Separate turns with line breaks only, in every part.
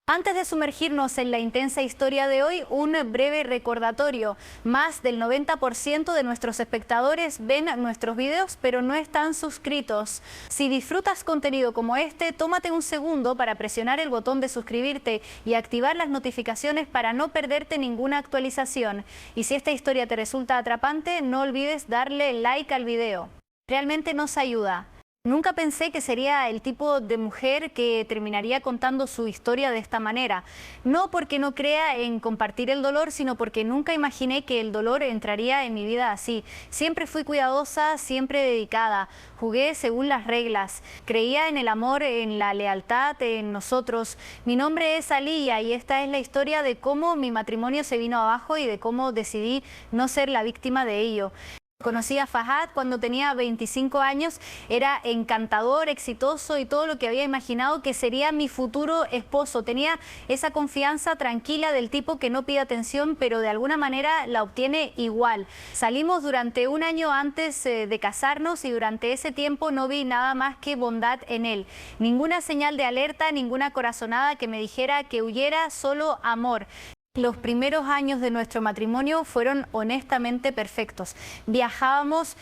Antes de sumergirnos en la intensa historia de hoy, un breve recordatorio. Más del 90% de nuestros espectadores ven nuestros videos, pero no están suscritos. Si disfrutas contenido como este, tómate un segundo para presionar el botón de suscribirte y activar las notificaciones para no perderte ninguna actualización. Y si esta historia te resulta atrapante, no olvides darle like al video. Realmente nos ayuda. Nunca pensé que sería el tipo de mujer que terminaría contando su historia de esta manera. No porque no crea en compartir el dolor, sino porque nunca imaginé que el dolor entraría en mi vida así. Siempre fui cuidadosa, siempre dedicada. Jugué según las reglas. Creía en el amor, en la lealtad, en nosotros. Mi nombre es Alía y esta es la historia de cómo mi matrimonio se vino abajo y de cómo decidí no ser la víctima de ello. Conocí a Fahad cuando tenía 25 años, era encantador, exitoso y todo lo que había imaginado que sería mi futuro esposo. Tenía esa confianza tranquila del tipo que no pide atención, pero de alguna manera la obtiene igual. Salimos durante un año antes de casarnos y durante ese tiempo no vi nada más que bondad en él. Ninguna señal de alerta, ninguna corazonada que me dijera que huyera, solo amor. Los primeros años de nuestro matrimonio fueron honestamente perfectos. Viajábamos,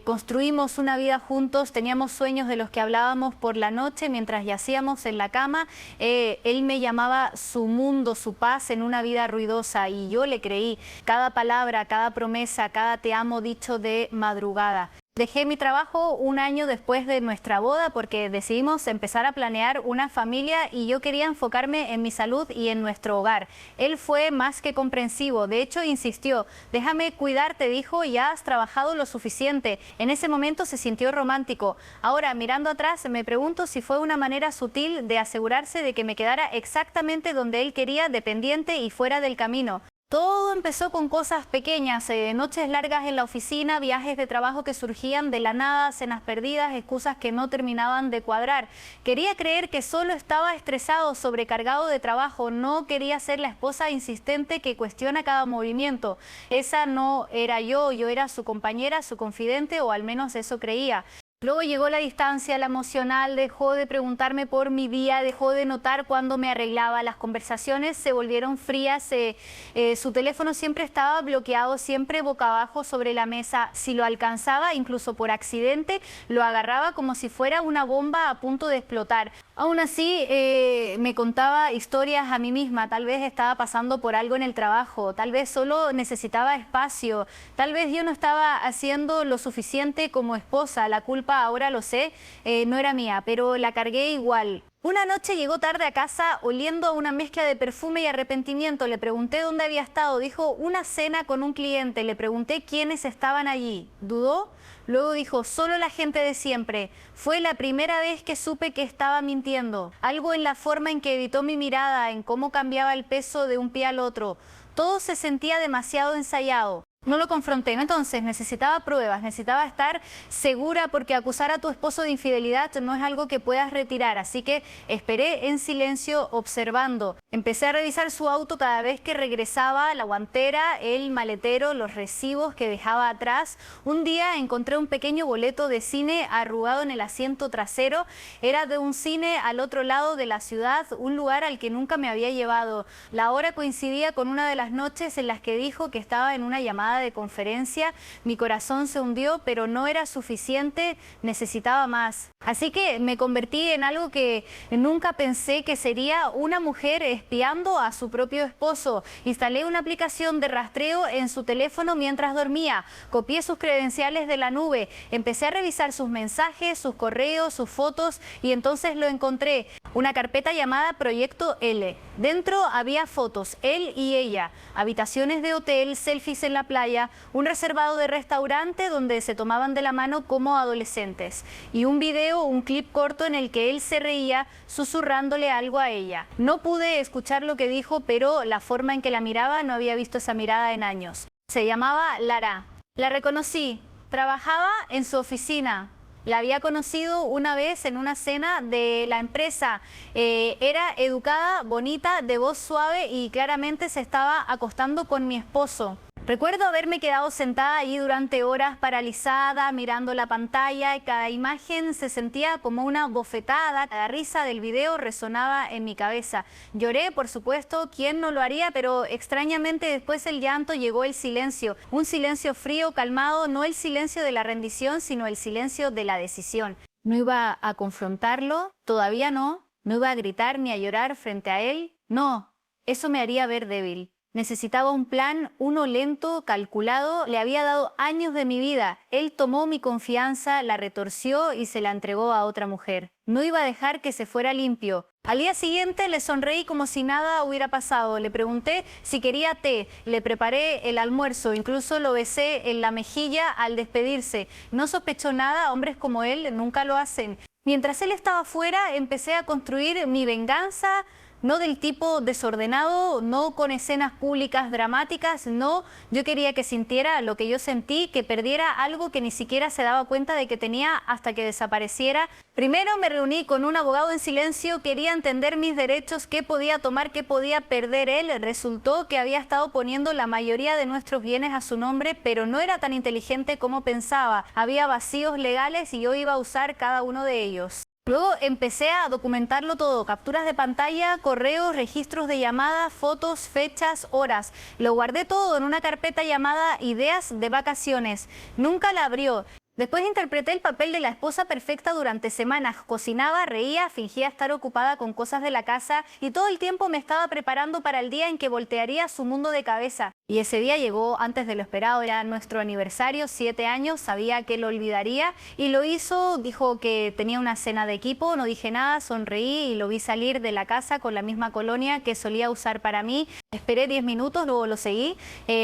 construimos una vida juntos, teníamos sueños de los que hablábamos por la noche mientras yacíamos en la cama. Él me llamaba su mundo, su paz en una vida ruidosa y yo le creí. Cada palabra, cada promesa, cada te amo dicho de madrugada. Dejé mi trabajo un año después de nuestra boda porque decidimos empezar a planear una familia y yo quería enfocarme en mi salud y en nuestro hogar. Él fue más que comprensivo, de hecho insistió, déjame cuidarte, dijo, ya has trabajado lo suficiente. En ese momento se sintió romántico. Ahora, mirando atrás, me pregunto si fue una manera sutil de asegurarse de que me quedara exactamente donde él quería, dependiente y fuera del camino. Todo empezó con cosas pequeñas, noches largas en la oficina, viajes de trabajo que surgían de la nada, cenas perdidas, excusas que no terminaban de cuadrar. Quería creer que solo estaba estresado, sobrecargado de trabajo, no quería ser la esposa insistente que cuestiona cada movimiento. Esa no era yo era su compañera, su confidente, o al menos eso creía. Luego llegó la distancia, la emocional, dejó de preguntarme por mi día, dejó de notar cuándo me arreglaba, las conversaciones se volvieron frías, su teléfono siempre estaba bloqueado, siempre boca abajo sobre la mesa. Si lo alcanzaba, incluso por accidente, lo agarraba como si fuera una bomba a punto de explotar. Aún así, me contaba historias a mí misma, tal vez estaba pasando por algo en el trabajo, tal vez solo necesitaba espacio, tal vez yo no estaba haciendo lo suficiente como esposa, la culpa ahora lo sé, no era mía, pero la cargué igual. Una noche llegó tarde a casa oliendo a una mezcla de perfume y arrepentimiento. Le pregunté dónde había estado. Dijo, una cena con un cliente. Le pregunté quiénes estaban allí. ¿Dudó? Luego dijo, solo la gente de siempre. Fue la primera vez que supe que estaba mintiendo. Algo en la forma en que evitó mi mirada, en cómo cambiaba el peso de un pie al otro. Todo se sentía demasiado ensayado. No lo confronté, ¿no? Entonces necesitaba pruebas, necesitaba estar segura porque acusar a tu esposo de infidelidad no es algo que puedas retirar, así que esperé en silencio observando. Empecé a revisar su auto cada vez que regresaba, la guantera, el maletero, los recibos que dejaba atrás. Un día encontré un pequeño boleto de cine arrugado en el asiento trasero, era de un cine al otro lado de la ciudad, un lugar al que nunca me había llevado. La hora coincidía con una de las noches en las que dijo que estaba en una llamada de conferencia. Mi corazón se hundió, pero no era suficiente, necesitaba más. Así que me convertí en algo que nunca pensé que sería, una mujer espiando a su propio esposo. Instalé una aplicación de rastreo en su teléfono mientras dormía, copié sus credenciales de la nube, empecé a revisar sus mensajes, sus correos, sus fotos y entonces lo encontré. Una carpeta llamada Proyecto L. Dentro había fotos, él y ella, habitaciones de hotel, selfies en la playa, un reservado de restaurante donde se tomaban de la mano como adolescentes y un video, un clip corto en el que él se reía susurrándole algo a ella. No pude escuchar lo que dijo, pero la forma en que la miraba, no había visto esa mirada en años. Se llamaba Lara. La reconocí, trabajaba en su oficina. La había conocido una vez en una cena de la empresa. Era educada, bonita, de voz suave y claramente se estaba acostando con mi esposo. Recuerdo haberme quedado sentada ahí durante horas paralizada, mirando la pantalla y cada imagen se sentía como una bofetada. La risa del video resonaba en mi cabeza. Lloré, por supuesto, ¿quién no lo haría? Pero extrañamente después del llanto llegó el silencio. Un silencio frío, calmado, no el silencio de la rendición, sino el silencio de la decisión. No iba a confrontarlo, todavía no. No iba a gritar ni a llorar frente a él. No, eso me haría ver débil. Necesitaba un plan, uno lento, calculado. Le había dado años de mi vida. Él tomó mi confianza, la retorció y se la entregó a otra mujer. No iba a dejar que se fuera limpio. Al día siguiente le sonreí como si nada hubiera pasado. Le pregunté si quería té, le preparé el almuerzo, incluso lo besé en la mejilla al despedirse. No sospechó nada, hombres como él nunca lo hacen. Mientras él estaba fuera, empecé a construir mi venganza. No del tipo desordenado, no con escenas públicas dramáticas, no. Yo quería que sintiera lo que yo sentí, que perdiera algo que ni siquiera se daba cuenta de que tenía hasta que desapareciera. Primero me reuní con un abogado en silencio, quería entender mis derechos, qué podía tomar, qué podía perder él. Resultó que había estado poniendo la mayoría de nuestros bienes a su nombre, pero no era tan inteligente como pensaba. Había vacíos legales y yo iba a usar cada uno de ellos. Luego empecé a documentarlo todo, capturas de pantalla, correos, registros de llamadas, fotos, fechas, horas. Lo guardé todo en una carpeta llamada Ideas de Vacaciones. Nunca la abrió. Después interpreté el papel de la esposa perfecta durante semanas. Cocinaba, reía, fingía estar ocupada con cosas de la casa y todo el tiempo me estaba preparando para el día en que voltearía su mundo de cabeza. Y ese día llegó antes de lo esperado, era nuestro aniversario, 7 años, sabía que lo olvidaría y lo hizo, dijo que tenía una cena de equipo, no dije nada, sonreí y lo vi salir de la casa con la misma colonia que solía usar para mí. Esperé 10 minutos, luego lo seguí,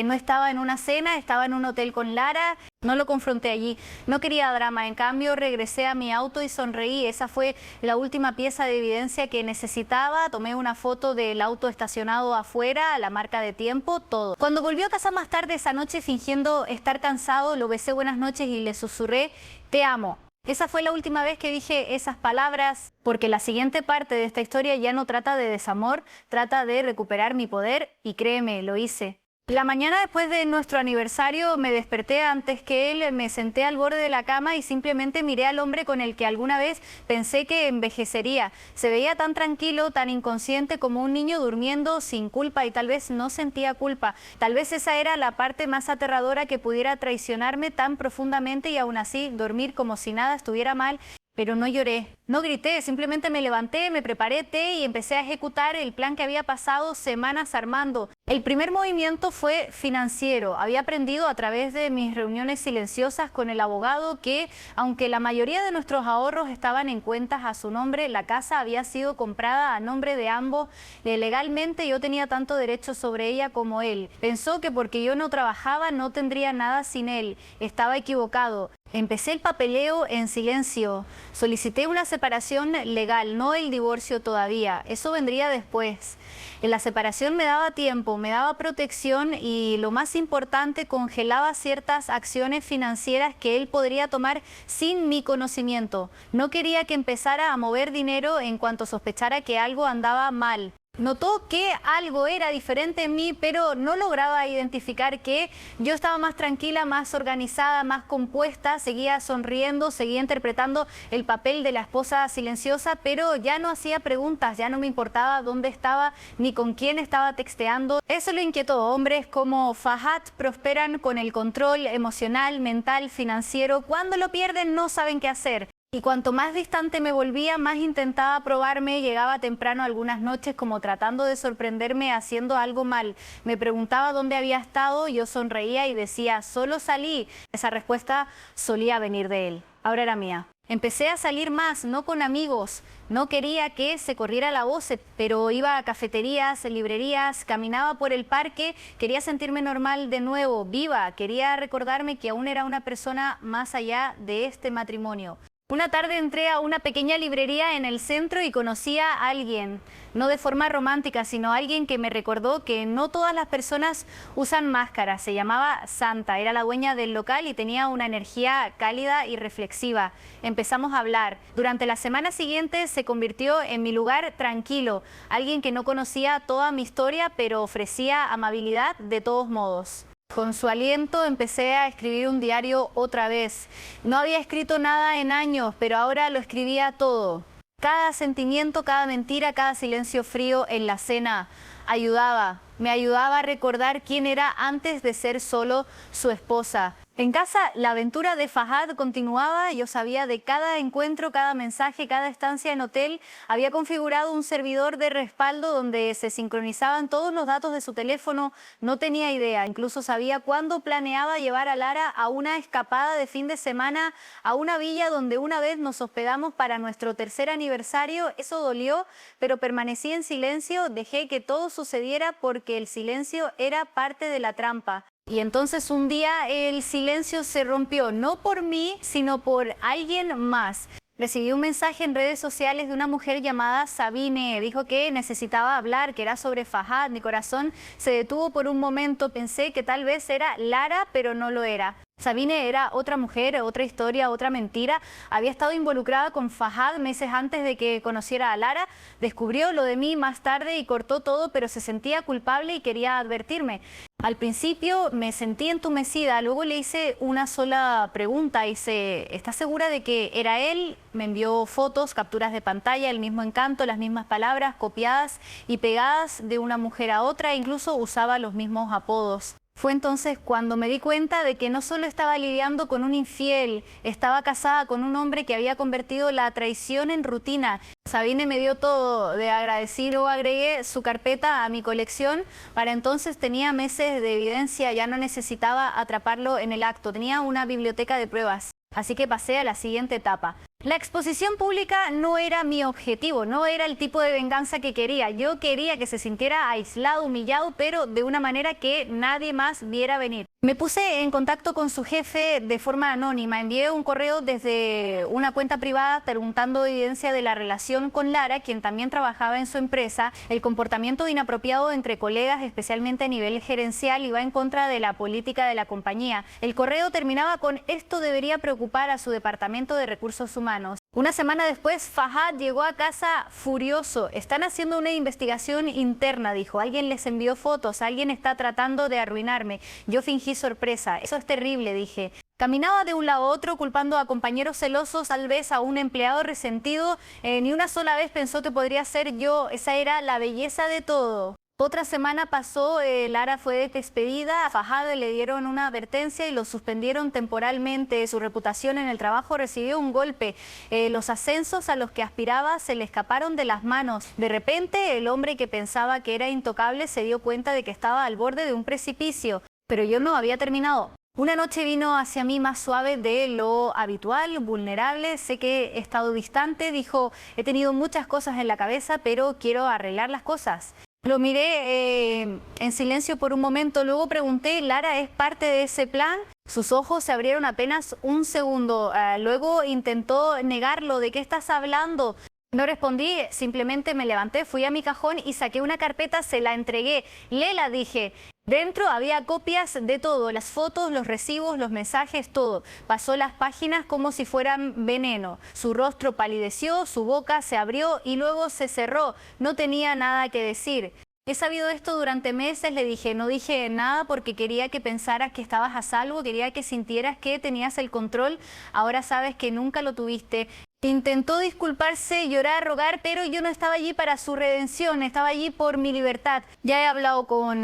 no estaba en una cena, estaba en un hotel con Lara. No lo confronté allí, no quería drama, en cambio regresé a mi auto y sonreí. Esa fue la última pieza de evidencia que necesitaba. Tomé una foto del auto estacionado afuera, la marca de tiempo, todo. Cuando volvió a casa más tarde esa noche fingiendo estar cansado, lo besé buenas noches y le susurré, te amo. Esa fue la última vez que dije esas palabras, porque la siguiente parte de esta historia ya no trata de desamor, trata de recuperar mi poder y créeme, lo hice. La mañana después de nuestro aniversario me desperté antes que él, me senté al borde de la cama y simplemente miré al hombre con el que alguna vez pensé que envejecería. Se veía tan tranquilo, tan inconsciente como un niño durmiendo sin culpa y tal vez no sentía culpa. Tal vez esa era la parte más aterradora, que pudiera traicionarme tan profundamente y aún así dormir como si nada estuviera mal. Pero no lloré, no grité, simplemente me levanté, me preparé té y empecé a ejecutar el plan que había pasado semanas armando. El primer movimiento fue financiero. Había aprendido a través de mis reuniones silenciosas con el abogado que, aunque la mayoría de nuestros ahorros estaban en cuentas a su nombre, la casa había sido comprada a nombre de ambos. Legalmente yo tenía tanto derecho sobre ella como él. Pensó que porque yo no trabajaba no tendría nada sin él. Estaba equivocado. Empecé el papeleo en silencio. Solicité una separación legal, no el divorcio todavía. Eso vendría después. En la separación me daba tiempo, me daba protección y, lo más importante, congelaba ciertas acciones financieras que él podría tomar sin mi conocimiento. No quería que empezara a mover dinero en cuanto sospechara que algo andaba mal. Notó que algo era diferente en mí, pero no lograba identificar qué. Yo estaba más tranquila, más organizada, más compuesta, seguía sonriendo, seguía interpretando el papel de la esposa silenciosa, pero ya no hacía preguntas, ya no me importaba dónde estaba ni con quién estaba texteando. Eso lo inquietó. Hombres como Fahad prosperan con el control emocional, mental, financiero. Cuando lo pierden no saben qué hacer. Y cuanto más distante me volvía, más intentaba probarme. Llegaba temprano algunas noches como tratando de sorprenderme haciendo algo mal. Me preguntaba dónde había estado, yo sonreía y decía, solo salí. Esa respuesta solía venir de él, ahora era mía. Empecé a salir más, no con amigos. No quería que se corriera la voz, pero iba a cafeterías, librerías, caminaba por el parque. Quería sentirme normal de nuevo, viva. Quería recordarme que aún era una persona más allá de este matrimonio. Una tarde entré a una pequeña librería en el centro y conocí a alguien, no de forma romántica, sino alguien que me recordó que no todas las personas usan máscaras. Se llamaba Santa, era la dueña del local y tenía una energía cálida y reflexiva. Empezamos a hablar. Durante la semana siguiente se convirtió en mi lugar tranquilo, alguien que no conocía toda mi historia, pero ofrecía amabilidad de todos modos. Con su aliento empecé a escribir un diario otra vez. No había escrito nada en años, pero ahora lo escribía todo. Cada sentimiento, cada mentira, cada silencio frío en la cena ayudaba. Me ayudaba a recordar quién era antes de ser solo su esposa. En casa, la aventura de Fahad continuaba. Yo sabía de cada encuentro, cada mensaje, cada estancia en hotel. Había configurado un servidor de respaldo donde se sincronizaban todos los datos de su teléfono. No tenía idea. Incluso sabía cuándo planeaba llevar a Lara a una escapada de fin de semana a una villa donde una vez nos hospedamos para nuestro tercer aniversario. Eso dolió, pero permanecí en silencio. Dejé que todo sucediera porque el silencio era parte de la trampa. Y entonces un día el silencio se rompió, no por mí, sino por alguien más. Recibí un mensaje en redes sociales de una mujer llamada Sabine. Dijo que necesitaba hablar, que era sobre Fahad. Mi corazón se detuvo por un momento. Pensé que tal vez era Lara, pero no lo era. Sabine era otra mujer, otra historia, otra mentira. Había estado involucrada con Fahad meses antes de que conociera a Lara. Descubrió lo de mí más tarde y cortó todo, pero se sentía culpable y quería advertirme. Al principio me sentí entumecida, luego le hice una sola pregunta. ¿Estás segura de que era él? Me envió fotos, capturas de pantalla, el mismo encanto, las mismas palabras copiadas y pegadas de una mujer a otra, e incluso usaba los mismos apodos. Fue entonces cuando me di cuenta de que no solo estaba lidiando con un infiel, estaba casada con un hombre que había convertido la traición en rutina. Sabine me dio todo. De agradecido agregué su carpeta a mi colección. Para entonces tenía meses de evidencia, ya no necesitaba atraparlo en el acto, tenía una biblioteca de pruebas. Así que pasé a la siguiente etapa. La exposición pública no era mi objetivo, no era el tipo de venganza que quería. Yo quería que se sintiera aislado, humillado, pero de una manera que nadie más viera venir. Me puse en contacto con su jefe de forma anónima. Envié un correo desde una cuenta privada preguntando evidencia de la relación con Lara, quien también trabajaba en su empresa. El comportamiento inapropiado entre colegas, especialmente a nivel gerencial, iba en contra de la política de la compañía. El correo terminaba con: esto debería preocupar a su departamento de recursos humanos. Una semana después, Fahad llegó a casa furioso. Están haciendo una investigación interna, dijo. Alguien les envió fotos, alguien está tratando de arruinarme. Yo fingí sorpresa. Eso es terrible, dije. Caminaba de un lado a otro culpando a compañeros celosos, tal vez a un empleado resentido. Ni una sola vez pensó que podría ser yo. Esa era la belleza de todo. Otra semana pasó, Lara fue despedida, a Fahad le dieron una advertencia y lo suspendieron temporalmente. Su reputación en el trabajo recibió un golpe. Los ascensos a los que aspiraba se le escaparon de las manos. De repente, el hombre que pensaba que era intocable se dio cuenta de que estaba al borde de un precipicio. Pero yo no había terminado. Una noche vino hacia mí más suave de lo habitual, vulnerable. Sé que he estado distante, dijo: he tenido muchas cosas en la cabeza, pero quiero arreglar las cosas. Lo miré en silencio por un momento, luego pregunté: ¿Lara es parte de ese plan? Sus ojos se abrieron apenas un segundo, luego intentó negarlo. ¿De qué estás hablando? No respondí, simplemente me levanté, fui a mi cajón y saqué una carpeta, se la entregué. Léela, dije. Dentro había copias de todo, las fotos, los recibos, los mensajes, todo. Pasó las páginas como si fueran veneno. Su rostro palideció, su boca se abrió y luego se cerró. No tenía nada que decir. He sabido esto durante meses, le dije. No dije nada porque quería que pensaras que estabas a salvo, quería que sintieras que tenías el control. Ahora sabes que nunca lo tuviste. Intentó disculparse, llorar, rogar, pero yo no estaba allí para su redención, estaba allí por mi libertad. Ya he hablado con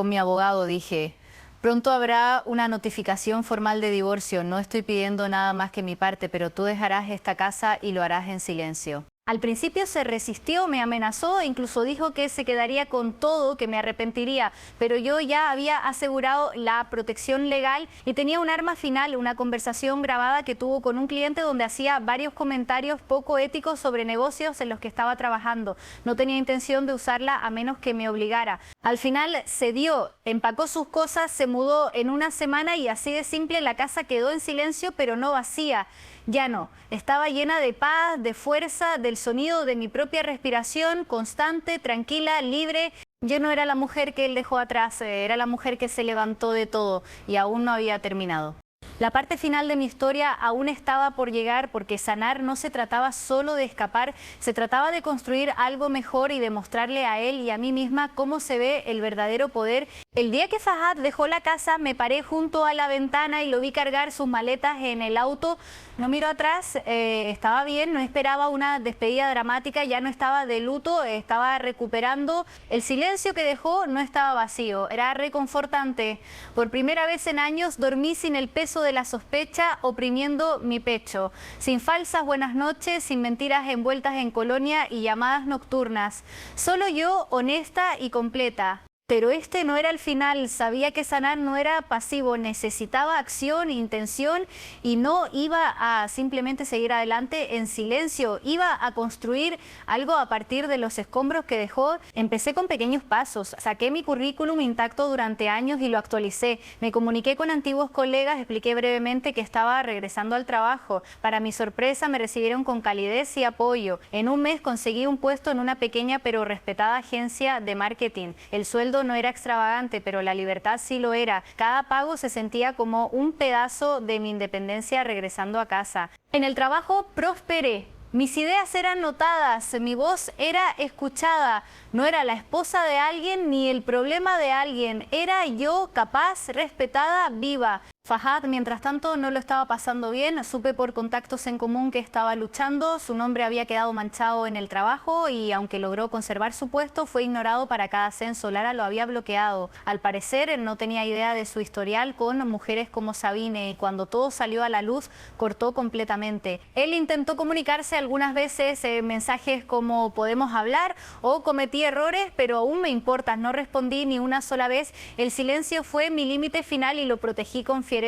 mi abogado, dije. Pronto habrá una notificación formal de divorcio. No estoy pidiendo nada más que mi parte, pero tú dejarás esta casa y lo harás en silencio. Al principio se resistió, me amenazó, incluso dijo que se quedaría con todo, que me arrepentiría, pero yo ya había asegurado la protección legal y tenía un arma final, una conversación grabada que tuvo con un cliente donde hacía varios comentarios poco éticos sobre negocios en los que estaba trabajando. No tenía intención de usarla a menos que me obligara. Al final cedió, empacó sus cosas, se mudó en una semana y así de simple la casa quedó en silencio, pero no vacía. Ya no, estaba llena de paz, de fuerza, del sonido de mi propia respiración, constante, tranquila, libre. Yo no era la mujer que él dejó atrás, era la mujer que se levantó de todo y aún no había terminado. La parte final de mi historia aún estaba por llegar porque sanar no se trataba solo de escapar, se trataba de construir algo mejor y de mostrarle a él y a mí misma cómo se ve el verdadero poder. El día que Fahad dejó la casa, me paré junto a la ventana y lo vi cargar sus maletas en el auto. No miró atrás, estaba bien, no esperaba una despedida dramática, ya no estaba de luto, estaba recuperando. El silencio que dejó no estaba vacío, era reconfortante. Por primera vez en años dormí sin el peso de la sospecha oprimiendo mi pecho, sin falsas buenas noches, sin mentiras envueltas en colonia y llamadas nocturnas. Solo yo, honesta y completa. Pero este no era el final, sabía que sanar no era pasivo, necesitaba acción, intención y no iba a simplemente seguir adelante en silencio, iba a construir algo a partir de los escombros que dejó. Empecé con pequeños pasos, saqué mi currículum intacto durante años y lo actualicé, me comuniqué con antiguos colegas, expliqué brevemente que estaba regresando al trabajo. Para mi sorpresa me recibieron con calidez y apoyo. En un mes conseguí un puesto en una pequeña pero respetada agencia de marketing. El sueldo no era extravagante, pero la libertad sí lo era. Cada pago se sentía como un pedazo de mi independencia regresando a casa. En el trabajo prosperé. Mis ideas eran notadas, mi voz era escuchada. No era la esposa de alguien ni el problema de alguien. Era yo capaz, respetada, viva. Fahad, mientras tanto, no lo estaba pasando bien. Supe por contactos en común que estaba luchando. Su nombre había quedado manchado en el trabajo y aunque logró conservar su puesto, fue ignorado para cada ascenso. Lara lo había bloqueado. Al parecer, no tenía idea de su historial con mujeres como Sabine y cuando todo salió a la luz, cortó completamente. Él intentó comunicarse algunas veces mensajes como podemos hablar o cometí errores, pero aún me importa. No respondí ni una sola vez. El silencio fue mi límite final y lo protegí con fiereza.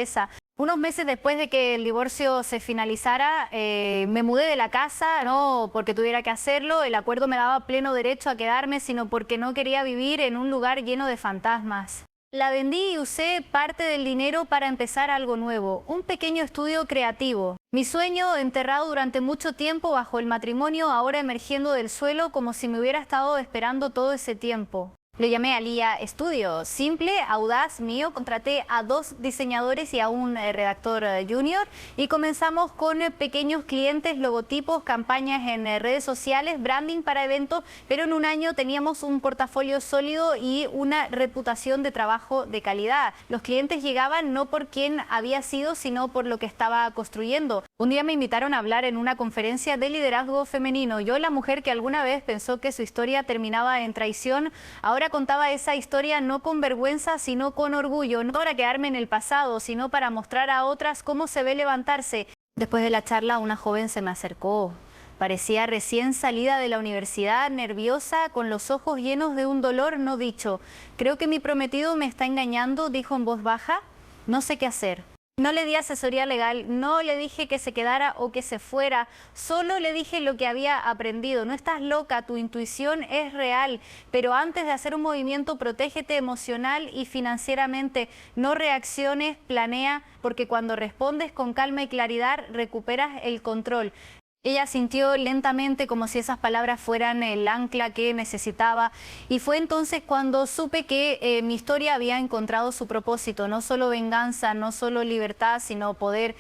Unos meses después de que el divorcio se finalizara, me mudé de la casa, no porque tuviera que hacerlo, el acuerdo me daba pleno derecho a quedarme, sino porque no quería vivir en un lugar lleno de fantasmas. La vendí y usé parte del dinero para empezar algo nuevo, un pequeño estudio creativo. Mi sueño, enterrado durante mucho tiempo bajo el matrimonio, ahora emergiendo del suelo como si me hubiera estado esperando todo ese tiempo. Lo llamé Alía Studio, simple, audaz, mío. Contraté a 2 diseñadores y a un redactor junior y comenzamos con pequeños clientes, logotipos, campañas en redes sociales, branding para eventos, pero en un año teníamos un portafolio sólido y una reputación de trabajo de calidad. Los clientes llegaban no por quién había sido, sino por lo que estaba construyendo. Un día me invitaron a hablar en una conferencia de liderazgo femenino. Yo, la mujer que alguna vez pensó que su historia terminaba en traición, ahora contaba esa historia no con vergüenza, sino con orgullo, no para quedarme en el pasado, sino para mostrar a otras cómo se ve levantarse. Después de la charla, una joven se me acercó. Parecía recién salida de la universidad, nerviosa, con los ojos llenos de un dolor no dicho. Creo que mi prometido me está engañando, dijo en voz baja. No sé qué hacer. No le di asesoría legal, no le dije que se quedara o que se fuera, solo le dije lo que había aprendido. No estás loca, tu intuición es real, pero antes de hacer un movimiento, protégete emocional y financieramente. No reacciones, planea, porque cuando respondes con calma y claridad, recuperas el control. Ella sintió lentamente como si esas palabras fueran el ancla que necesitaba y fue entonces cuando supe que mi historia había encontrado su propósito, no solo venganza, no solo libertad, sino poder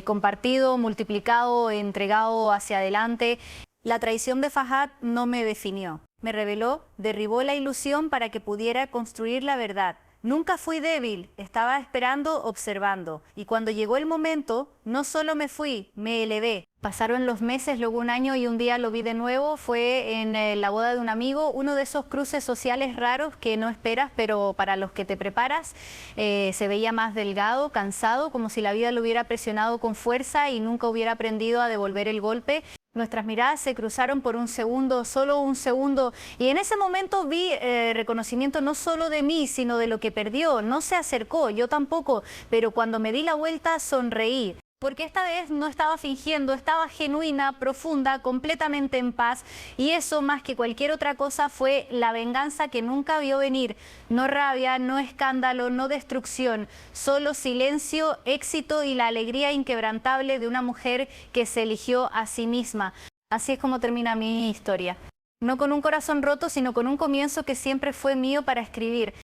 compartido, multiplicado, entregado hacia adelante. La traición de Fahad no me definió, me reveló, derribó la ilusión para que pudiera construir la verdad. Nunca fui débil, estaba esperando, observando. Y cuando llegó el momento, no solo me fui, me elevé. Pasaron los meses, luego un año y un día lo vi de nuevo. Fue en la boda de un amigo, uno de esos cruces sociales raros que no esperas, pero para los que te preparas. Se veía más delgado, cansado, como si la vida lo hubiera presionado con fuerza y nunca hubiera aprendido a devolver el golpe. Nuestras miradas se cruzaron por un segundo, solo un segundo, y en ese momento vi reconocimiento no solo de mí, sino de lo que perdió. No se acercó, yo tampoco, pero cuando me di la vuelta sonreí. Porque esta vez no estaba fingiendo, estaba genuina, profunda, completamente en paz y eso más que cualquier otra cosa fue la venganza que nunca vio venir. No rabia, no escándalo, no destrucción, solo silencio, éxito y la alegría inquebrantable de una mujer que se eligió a sí misma. Así es como termina mi historia. No con un corazón roto, sino con un comienzo que siempre fue mío para escribir.